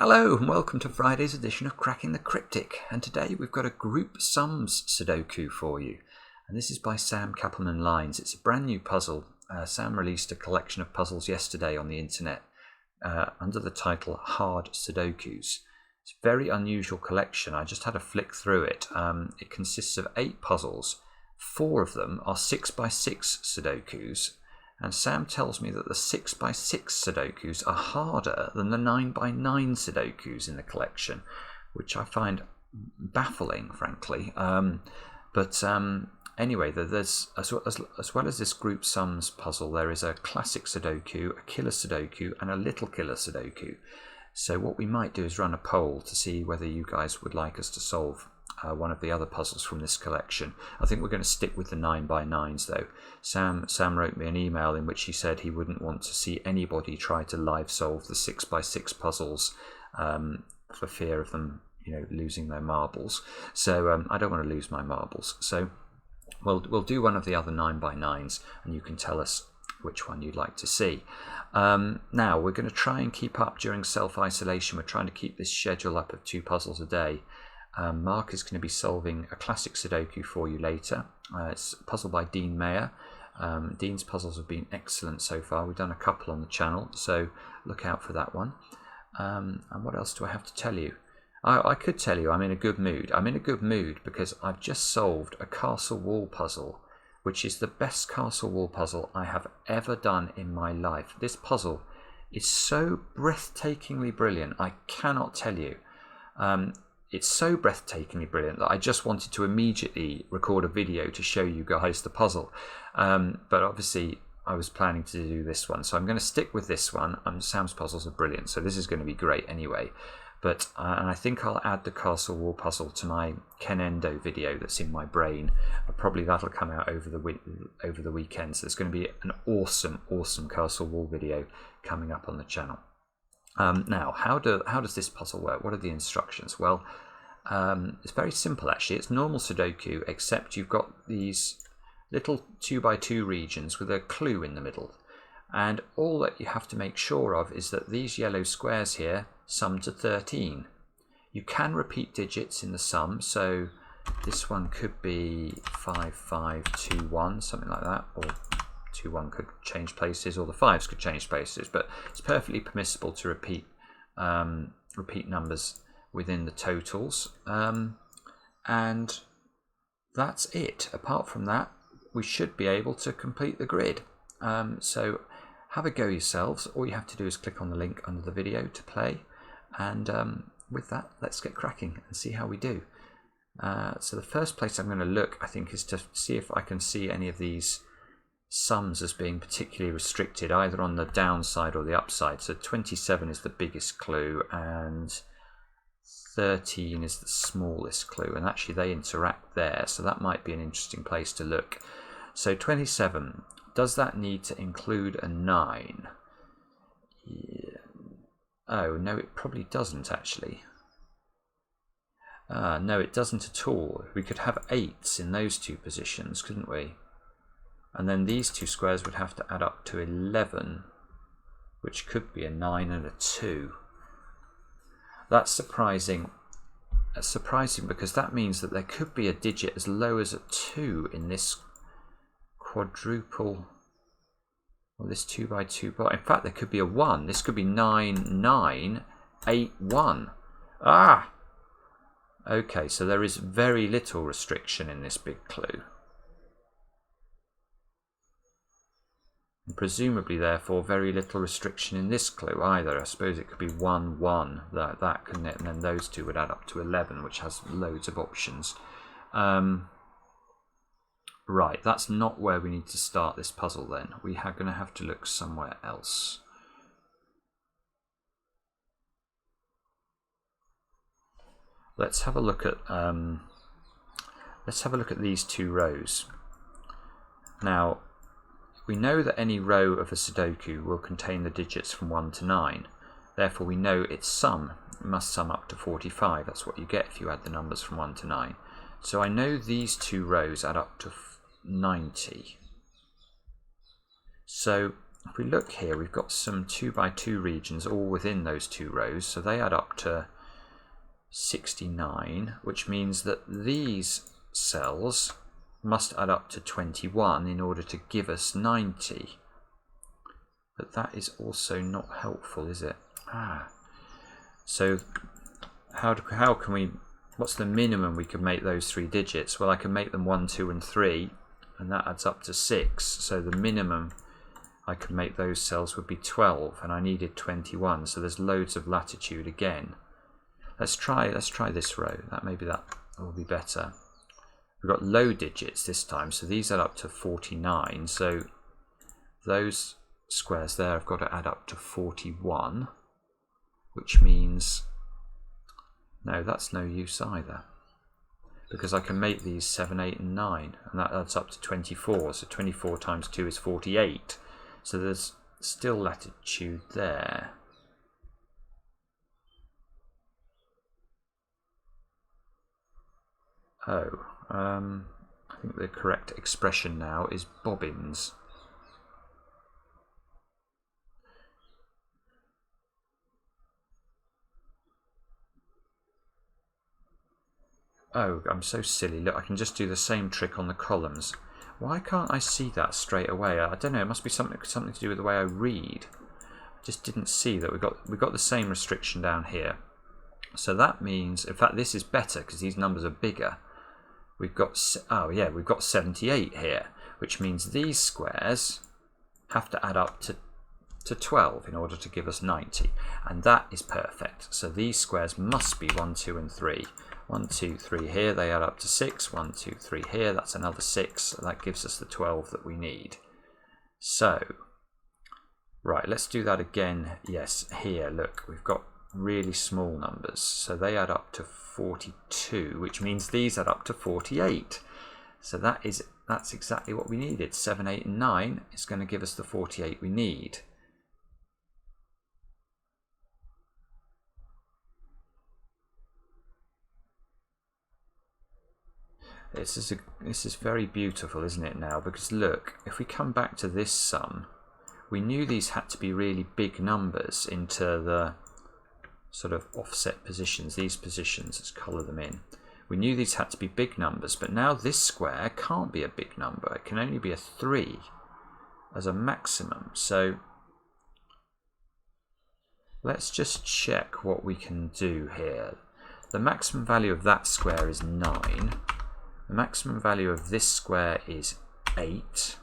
Hello and welcome to Friday's edition of Cracking the Cryptic, and today we've got a group sums Sudoku for you, and this is by Sam Cappleman-Lynes. It's a brand new puzzle. Sam released a collection of puzzles yesterday on the internet under the title Hard Sudokus. It's a very unusual collection. I just had a flick through it. It consists of 8 puzzles. 4 of them are 6x6 Sudokus. And Sam tells me that the 6x6 Sudokus are harder than the 9x9 Sudokus in the collection, which I find baffling, frankly. Anyway, there's as well as this group sums puzzle, there is a classic Sudoku, a killer Sudoku, and a little killer Sudoku. So what we might do is run a poll to see whether you guys would like us to solve one of the other puzzles from this collection. I think we're going to stick with the 9x9s though. Sam wrote me an email in which he said he wouldn't want to see anybody try to live solve the 6x6 puzzles for fear of them, losing their marbles. So I don't want to lose my marbles. So we'll do one of the other 9x9s, and you can tell us which one you'd like to see. Now we're going to try and keep up during self-isolation. We're trying to keep this schedule up of 2 puzzles a day. Mark is going to be solving a classic Sudoku for you later. It's a puzzle by Dean Mayer. Dean's puzzles have been excellent so far. We've done a couple on the channel, so look out for that one. And what else do I have to tell you? I could tell you I'm in a good mood. I'm in a good mood because I've just solved a castle wall puzzle, which is the best castle wall puzzle I have ever done in my life. This puzzle is so breathtakingly brilliant, I cannot tell you. It's so breathtakingly brilliant that I just wanted to immediately record a video to show you guys the puzzle. But obviously I was planning to do this one, so I'm going to stick with this one. Sam's puzzles are brilliant, so this is going to be great anyway. But and I think I'll add the castle wall puzzle to my Kenendo video that's in my brain. Probably that'll come out over the weekend. So there's going to be an awesome castle wall video coming up on the channel. Now, how does this puzzle work? What are the instructions? Well, it's very simple actually. It's normal Sudoku, except you've got these little 2x2 regions with a clue in the middle. And all that you have to make sure of is that these yellow squares here sum to 13. You can repeat digits in the sum, so this one could be 5521, something like that, or 1 could change places, or the 5s could change places, but it's perfectly permissible to repeat numbers within the totals, and that's it. Apart from that, we should be able to complete the grid. So have a go yourselves. All you have to do is click on the link under the video to play, and with that, let's get cracking and see how we do. So the first place I'm going to look, I think, is to see if I can see any of these sums as being particularly restricted, either on the downside or the upside. So 27 is the biggest clue and 13 is the smallest clue, and actually they interact there, so that might be an interesting place to look. So 27, does that need to include a 9? Yeah. Oh no, it probably doesn't actually. No, it doesn't at all. We could have 8s in those 2 positions, couldn't we? And then these 2 squares would have to add up to 11, which could be a 9 and a 2. That's surprising. That's surprising because that means that there could be a digit as low as a 2 in this quadruple, or this 2x2 bar. In fact, there could be a 1. This could be 9, 9, 8, 1. Ah! Okay, so there is very little restriction in this big clue. And presumably, therefore, very little restriction in this clue either. I suppose it could be 1, 1, that couldn't it? And then those 2 would add up to 11, which has loads of options. Right, that's not where we need to start this puzzle then. We are going to have to look somewhere else. Let's have a look at these 2 rows. Now, we know that any row of a Sudoku will contain the digits from 1 to 9. Therefore, we know its sum must sum up to 45. That's what you get if you add the numbers from 1 to 9. So I know these 2 rows add up to 90. So if we look here, we've got some 2 by 2 regions all within those 2 rows, so they add up to 69, which means that these cells must add up to 21 in order to give us 90. But that is also not helpful, is it? So how can we, what's the minimum we can make those 3 digits? Well, I can make them 1, 2 and 3, and that adds up to 6. So the minimum I could make those cells would be 12, and I needed 21, so there's loads of latitude again. Let's try this row. Maybe that will be better. We've got low digits this time, so these add up to 49. So those squares there have got to add up to 41, which means no, that's no use either, because I can make these 7, 8 and 9, and that adds up to 24. So 24 times 2 is 48. So there's still latitude there. I think the correct expression now is bobbins. Oh, I'm so silly. Look, I can just do the same trick on the columns. Why can't I see that straight away? I don't know, it must be something to do with the way I read. I just didn't see that we got the same restriction down here. So that means, in fact, this is better because these numbers are bigger. We've got, oh yeah, we've got 78 here, which means these squares have to add up to 12 in order to give us 90, and that is perfect. So these squares must be 1, 2 and 3. 1, 2, 3 here, they add up to 6. 1, 2, 3 here, that's another 6. So that gives us the 12 that we need. So, right, let's do that again. Yes, here, look, we've got really small numbers. So they add up to 42, which means these add up to 48. So that's exactly what we needed. 7, 8 and 9 is going to give us the 48 we need. This is very beautiful, isn't it now? Because look, if we come back to this sum, we knew these had to be really big numbers into the sort of offset positions, these positions, let's colour them in. We knew these had to be big numbers, but now this square can't be a big number. It can only be a 3 as a maximum. So let's just check what we can do here. The maximum value of that square is 9. The maximum value of this square is 8.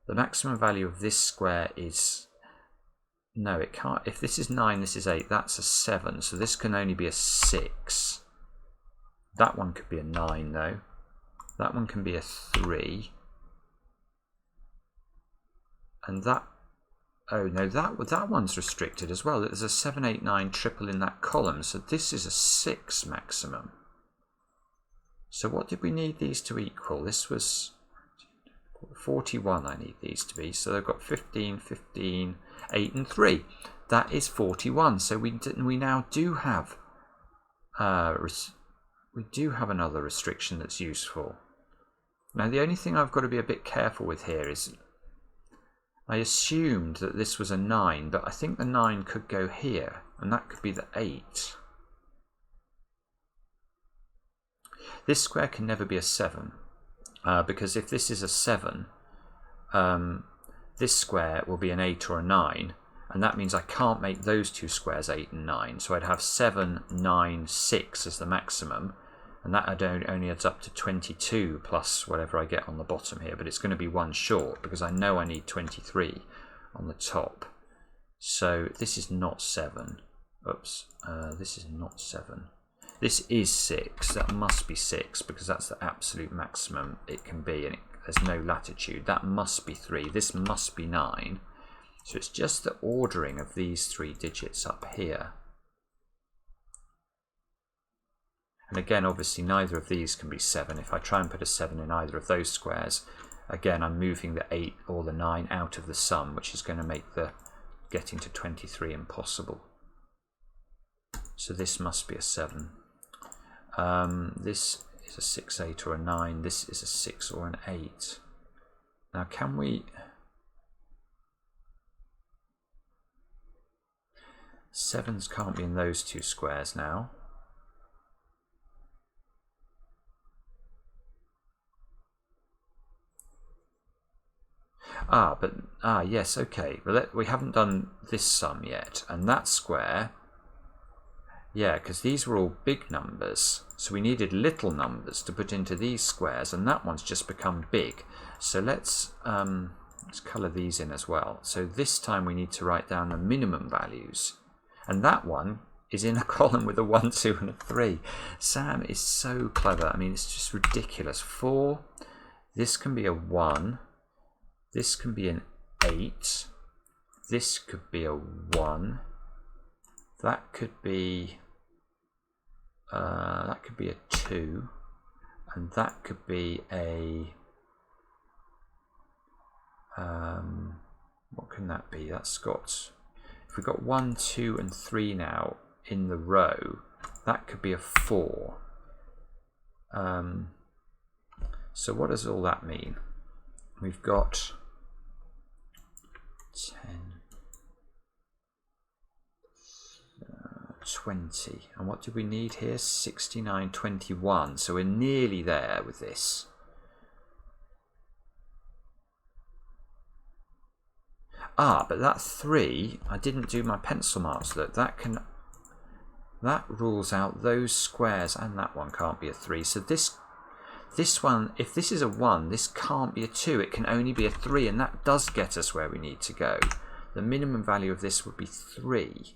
The maximum value of this square is... No, it can't. If this is 9, this is 8. That's a 7. So this can only be a 6. That one could be a 9, though. That one can be a 3. And that... Oh, no, that one's restricted as well. There's a 7, 8, 9 triple in that column. So this is a 6 maximum. So what did we need these to equal? This was 41 I need these to be. So they've got 15, 15, 8 and 3. That is 41. So we now do have another restriction that's useful. Now the only thing I've got to be a bit careful with here is I assumed that this was a 9, but I think the 9 could go here, and that could be the 8. This square can never be a 7, because if this is a 7, this square will be an 8 or a 9, and that means I can't make those two squares 8 and 9. So I'd have 7, 9, 6 as the maximum, and that only adds up to 22 plus whatever I get on the bottom here, but it's going to be 1 short because I know I need 23 on the top. So this is not 7. Oops, this is not 7. This is 6. That must be 6 because that's the absolute maximum it can be, and there's no latitude. That must be 3. This must be 9. So it's just the ordering of these 3 digits up here. And again, obviously, neither of these can be 7. If I try and put a 7 in either of those squares, again, I'm moving the 8 or the 9 out of the sum, which is going to make the getting to 23 impossible. So this must be a 7. This is a 6, 8 or a 9. This is a 6 or an 8. Now can we... Sevens can't be in those two squares now. Yes, okay. Well, we haven't done this sum yet, and that square, yeah, because these were all big numbers, so we needed little numbers to put into these squares, and that one's just become big. So let's colour these in as well. So this time we need to write down the minimum values, and that one is in a column with a 1, 2 and a 3. Sam is so clever. I mean, it's just ridiculous. 4, this can be a 1. This can be an 8. This could be a 1. That could be a 2, and that could be a what can that be? That's got, if we've got 1, 2 and 3 now in the row, that could be a 4. So what does all that mean? We've got 10, 20, and what do we need here? 69, 21. So we're nearly there with this. But that 3, I didn't do my pencil marks. Look, that rules out those squares, and that one can't be a 3. So this one, if this is a 1, this can't be a 2. It can only be a 3, and that does get us where we need to go. The minimum value of this would be 3.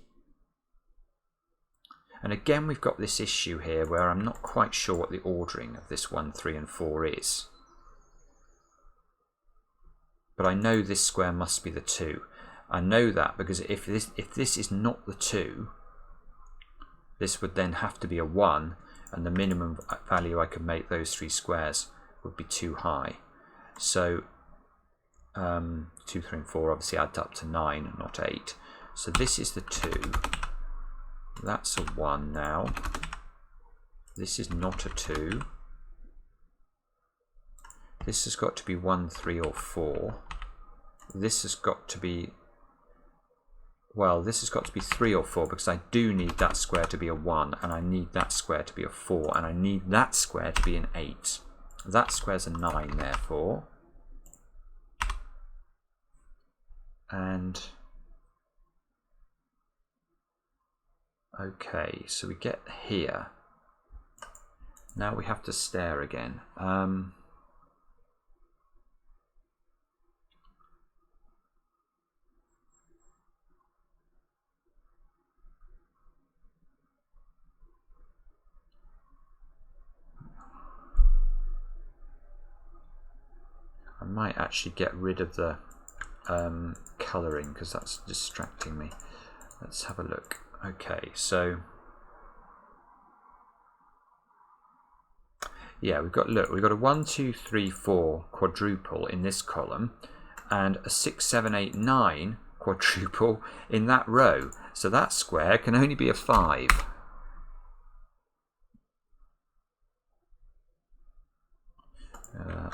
And again, we've got this issue here where I'm not quite sure what the ordering of this 1, 3 and 4 is. But I know this square must be the 2. I know that because if this is not the 2, this would then have to be a 1, and the minimum value I could make those 3 squares would be too high. So 2, 3 and 4 obviously add up to 9, not 8. So this is the 2. That's a 1 now. This is not a 2. This has got to be 1, 3 or 4. This has got to be, well, this has got to be 3 or 4, because I do need that square to be a 1, and I need that square to be a 4, and I need that square to be an 8. That square's a 9, therefore. And okay, so we get here. Now we have to stare again. I might actually get rid of the colouring because that's distracting me. Let's have a look. Okay, so yeah, we've got, look, we've got a 1, 2, 3, 4 quadruple in this column, and a 6, 7, 8, 9 quadruple in that row. So that square can only be a 5.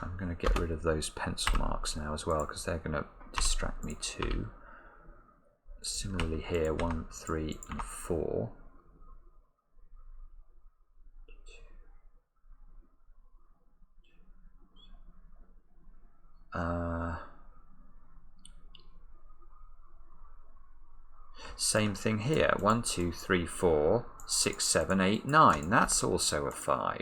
I'm going to get rid of those pencil marks now as well, because they're going to distract me too. Similarly here, 1, 3 and 4. Same thing here, 1, 2, 3, 4, 6, 7, 8, 9. That's also a 5.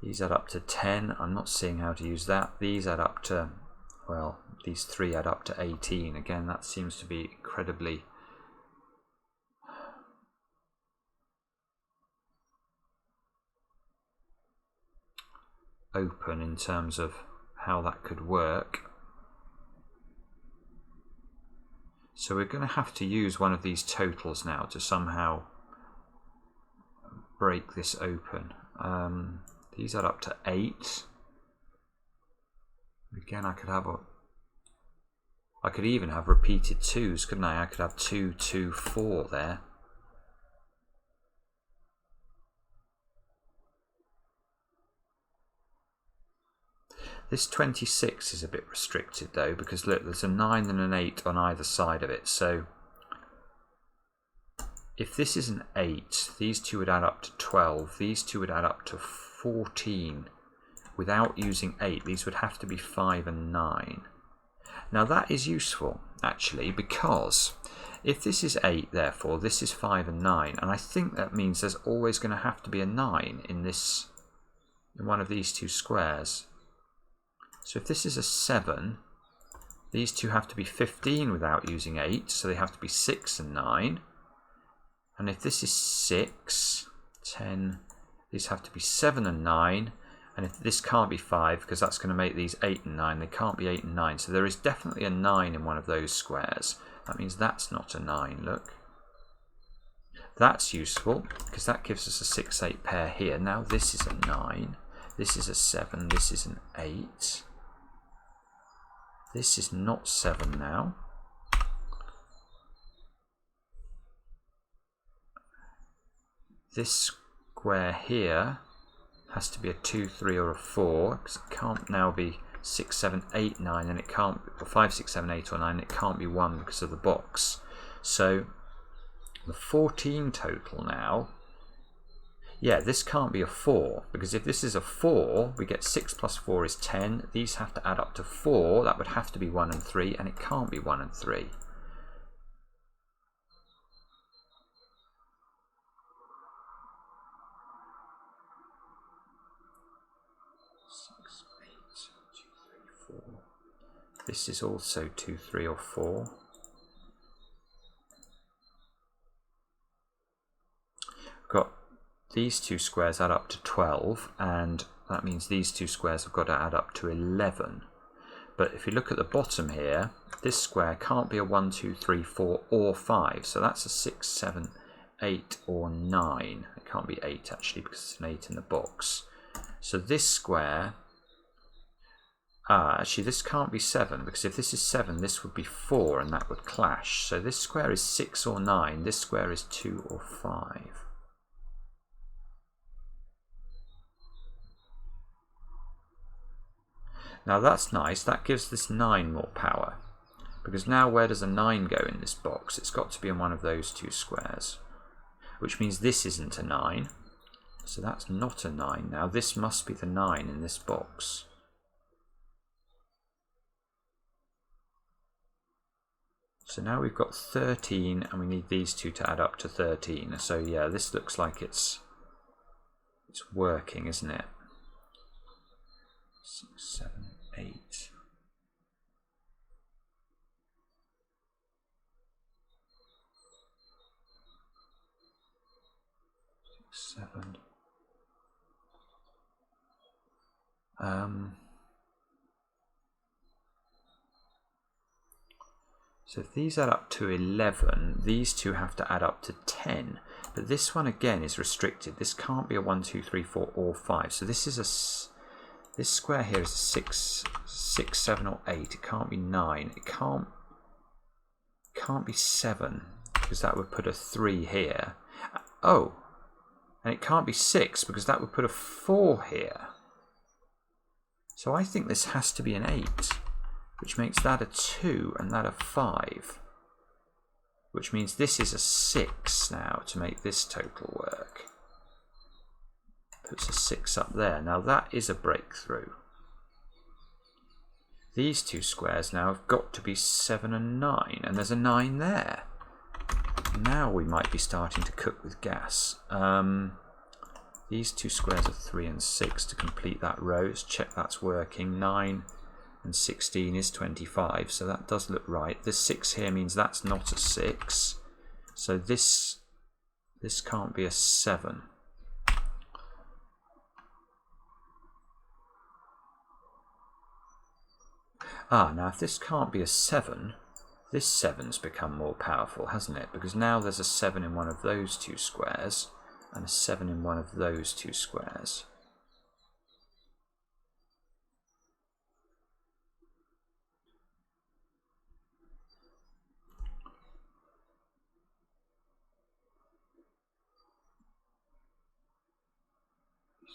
These add up to 10. I'm not seeing how to use that. These add up to, well, these 3 add up to 18. Again, that seems to be incredibly open in terms of how that could work. So we're going to have to use one of these totals now to somehow break this open. These add up to 8. Again, I could even have repeated 2s, couldn't I? I could have 2, 2, 4 there. This 26 is a bit restricted though, because look, there's a 9 and an 8 on either side of it. So if this is an 8, these two would add up to 12. These two would add up to 14. Without using 8, these would have to be 5 and 9. Now that is useful, actually, because if this is 8, therefore, this is 5 and 9. And I think that means there's always going to have to be a 9 in one of these two squares. So if this is a 7, these two have to be 15 without using 8, so they have to be 6 and 9. And if this is 6, 10, these have to be 7 and 9. And if this can't be 5, because that's going to make these 8 and 9, they can't be 8 and 9. So there is definitely a 9 in one of those squares. That means that's not a 9, look. That's useful, because that gives us a 6, 8 pair here. Now this is a 9, this is a 7, this is an 8. This is not 7 now. This square here has to be a 2, 3 or a 4, because it can't now be 6, 7, 8, 9, and it can't, or 5, 6, 7, 8 or 9, it can't be 1 because of the box. So the 14 total now, yeah, this can't be a 4, because if this is a 4, we get 6 plus 4 is 10. These have to add up to 4. That would have to be 1 and 3, and it can't be 1 and 3. This is also 2, 3 or 4. We've got these two squares add up to 12, and that means these two squares have got to add up to 11. But if you look at the bottom here, this square can't be a 1, 2, 3, 4 or 5. So that's a 6, 7, 8 or 9. It can't be 8 actually, because it's an 8 in the box. So this square, actually this can't be 7, because if this is 7, this would be 4 and that would clash. So this square is 6 or 9, this square is 2 or 5. Now that's nice, that gives this 9 more power, because now where does a 9 go in this box? It's got to be in one of those two squares, which means this isn't a 9, so that's not a 9 now. This must be the 9 in this box. So now we've got 13, and we need these two to add up to 13. So yeah, this looks like it's working, isn't it? 6, 7, 8. 6, 7. So if these add up to 11, these two have to add up to 10. But this one again is restricted. This can't be a 1, 2, 3, 4 or 5. So this is this square here is a 6, 7 or 8. It can't be 9. It can't be 7, because that would put a 3 here. Oh, and it can't be 6, because that would put a 4 here. So I think this has to be an 8, which makes that a 2 and that a 5. Which means this is a 6 now to make this total work. Puts a 6 up there. Now that is a breakthrough. These two squares now have got to be 7 and 9, and there's a 9 there. Now we might be starting to cook with gas. These two squares are 3 and 6 to complete that row. Let's check that's working. 9 and 16 is 25, so that does look right. This 6 here means that's not a 6. So this can't be a 7. Now if this can't be a 7, this 7's become more powerful, hasn't it? Because now there's a 7 in one of those two squares and a 7 in one of those two squares.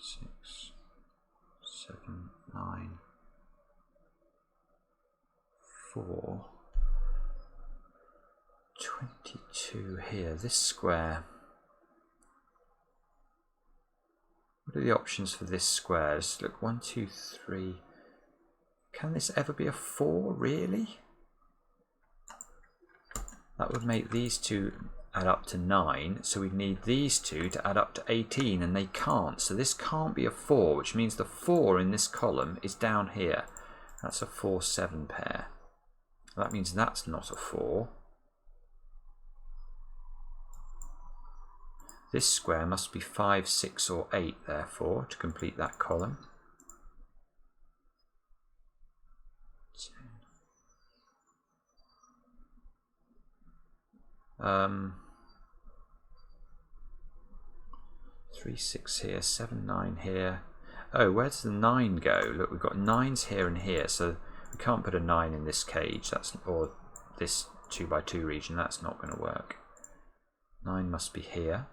Six, 7, 9. 4, 22 here. This square. What are the options for this square? Let's look. 1, 2, 3. Can this ever be a 4, really? That would make these two add up to 9, so we need these two to add up to 18, and they can't. So this can't be a 4, which means the 4 in this column is down here. That's a 4, 7 pair. That means that's not a 4. This square must be 5, 6 or 8, therefore, to complete that column. 3, 6 here, 7, 9 here. Oh, where does the 9 go? Look, we've got 9s here and here, so we can't put a 9 in this cage. That's, or this 2 by 2 region. That's not going to work. 9 must be here.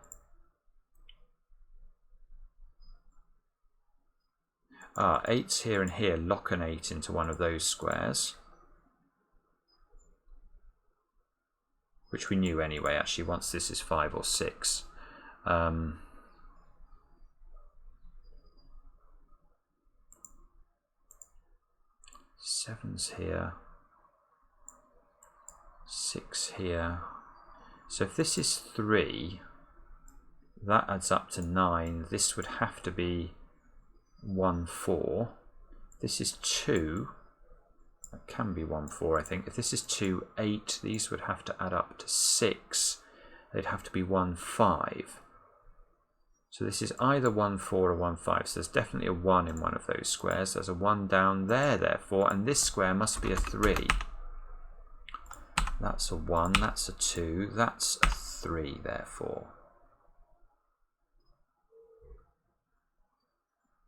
Ah, 8's here and here. Lock an 8 into one of those squares. Which we knew anyway, actually, once this is 5 or 6. 7's here. 6 here. So if this is 3, that adds up to 9. This would have to be 1, 4. This is 2. That can be 1, 4, I think. If this is 2, 8, these would have to add up to 6. They'd have to be 1, 5. So this is either 1, 4 or 1, 5. So there's definitely a 1 in one of those squares. There's a 1 down there, therefore, and this square must be a 3. That's a 1, that's a 2, that's a 3, therefore.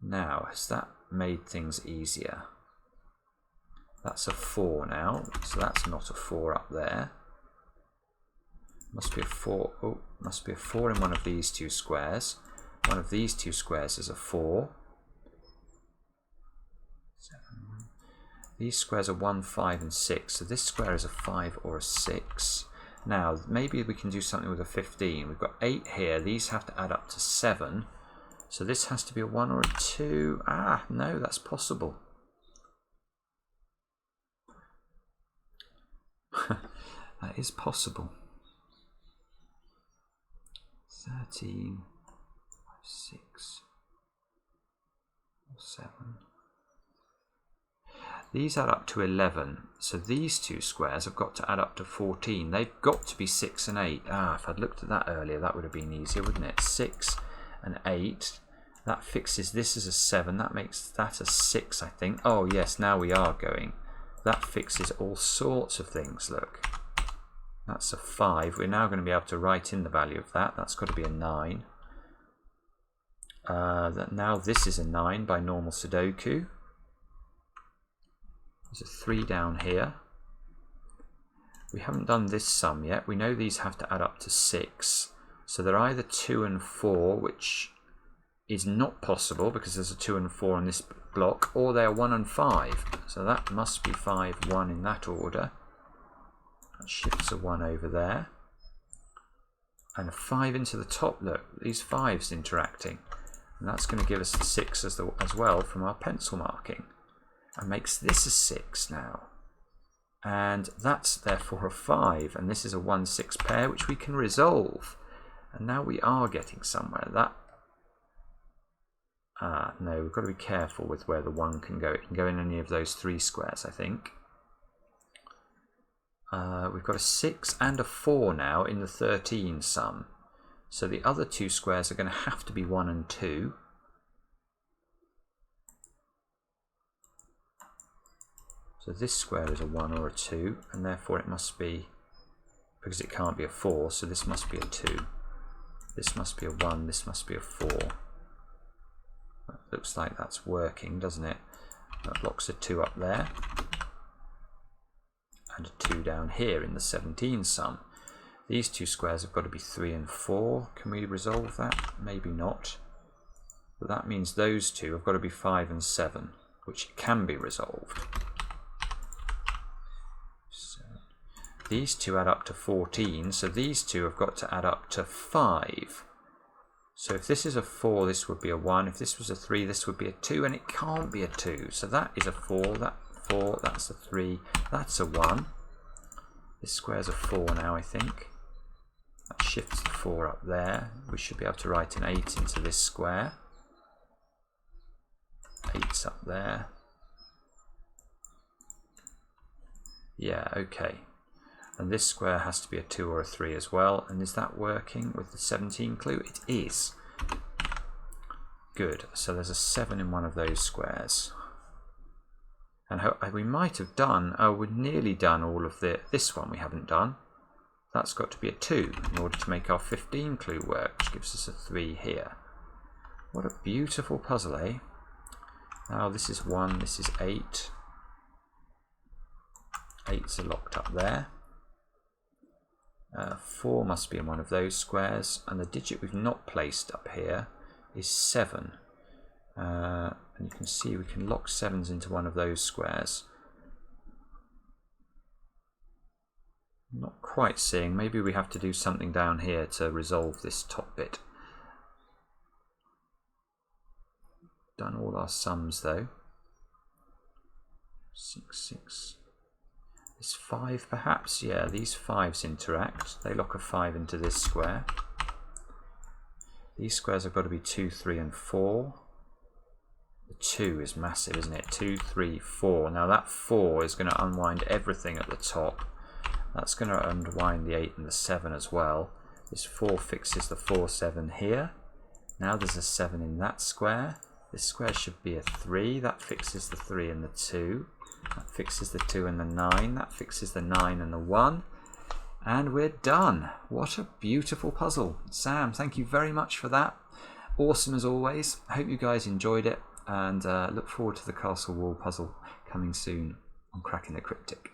Now, has that made things easier? That's a 4 now, so that's not a 4 up there. Must be a 4. Oh, must be a 4 in one of these two squares. One of these two squares is a 4. 7. These squares are 1, 5 and 6, so this square is a 5 or a 6. Now, maybe we can do something with a 15. We've got 8 here. These have to add up to 7. So this has to be a 1 or a 2. Ah, no, that's possible. That is possible. 13, 5, 6, 7. These add up to 11. So these two squares have got to add up to 14. They've got to be 6 and 8. Ah, if I'd looked at that earlier, that would have been easier, wouldn't it? 6 and 8. That fixes this as a 7. That makes that a 6, I think. Oh, yes, now we are going. That fixes all sorts of things, look. That's a 5. We're now going to be able to write in the value of that. That's got to be a 9. Now this is a 9 by normal Sudoku. There's a 3 down here. We haven't done this sum yet. We know these have to add up to 6. So they're either 2 and 4, which is not possible because there's a 2 and 4 on this block, or they're 1 and 5. So that must be 5, 1 in that order. That shifts a 1 over there. And a 5 into the top, look, these 5's interacting. And that's going to give us the 6 as well from our pencil marking. And makes this a 6 now. And that's therefore a 5. And this is a 1, 6 pair, which we can resolve. And now we are getting somewhere. That no, we've got to be careful with where the 1 can go. It can go in any of those 3 squares, I think. We've got a 6 and a 4 now in the 13 sum. So the other 2 squares are going to have to be 1 and 2. So this square is a 1 or a 2, and therefore it must be, because it can't be a 4, so this must be a 2. This must be a 1, this must be a 4. That looks like that's working, doesn't it? That locks a 2 up there. And a 2 down here in the 17 sum. These 2 squares have got to be 3 and 4. Can we resolve that? Maybe not. But that means those 2 have got to be 5 and 7, which can be resolved. These two add up to 14, so these two have got to add up to 5. So if this is a 4, this would be a 1. If this was a 3, this would be a 2, and it can't be a 2. So that is a 4, that 4, that's a 3, that's a 1. This square's a 4 now, I think. That shifts the 4 up there. We should be able to write an 8 into this square. 8's up there. Yeah, okay. And this square has to be a 2 or a 3 as well. And is that working with the 17 clue? It is. Good. So there's a 7 in one of those squares. And we might have done, oh, we're nearly done all of this one we haven't done. That's got to be a 2 in order to make our 15 clue work, which gives us a 3 here. What a beautiful puzzle, eh? Now this is 1, this is 8. 8's are locked up there. 4 must be in one of those squares, and the digit we've not placed up here is 7. And you can see we can lock 7s into one of those squares. Not quite seeing, maybe we have to do something down here to resolve this top bit. Done all our sums though. 6, 6. Is 5 perhaps? Yeah, these 5s interact. They lock a 5 into this square. These squares have got to be 2, 3 and 4. The 2 is massive, isn't it? 2, 3, 4. Now that 4 is going to unwind everything at the top. That's going to unwind the 8 and the 7 as well. This 4 fixes the 4, 7 here. Now there's a 7 in that square. This square should be a 3. That fixes the 3 and the 2. That fixes the 2 and the 9. That fixes the 9 and the 1. And we're done. What a beautiful puzzle. Sam, thank you very much for that. Awesome as always. I hope you guys enjoyed it, and look forward to the castle wall puzzle coming soon on Cracking the Cryptic.